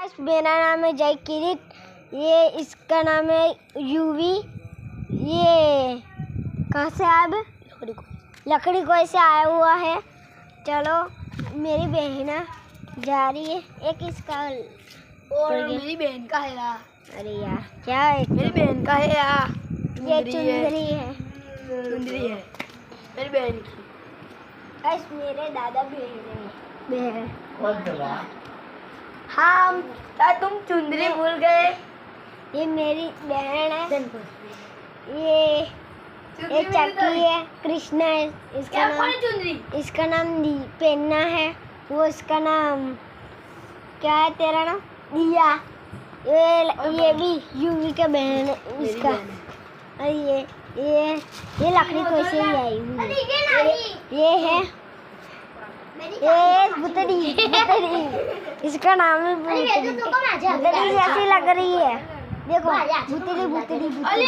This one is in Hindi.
मेरा नाम है जय किरित। ये इसका नाम है यूवी। ये कहाँ से आया? लकड़ी कोई से आया हुआ है। चलो मेरी बहन जा रही है। एक इसका और मेरी बहन का है यार। अरे यार क्या है? मेरी बहन का है यार। ये चुंदरी है। चुंदरी है मेरी बहन की। बस मेरे दादा बहन हाँ तुम चुंदरी भूल गए। ये मेरी बहन है। ये चक्की है। कृष्णा है इसका नाम। इसका नाम पेन्ना है। वो इसका नाम क्या है? तेरा नाम दिया। ये भी यूवी का बहन है इसका। और ये लकड़ी कोई से ही आई हुई है। ये है ये बुतड़ी। इसका नाम है बुतड़ी। बुतड़ी जैसी लग रही है। देखो बुतड़ी बुतड़ी बुतड़ी।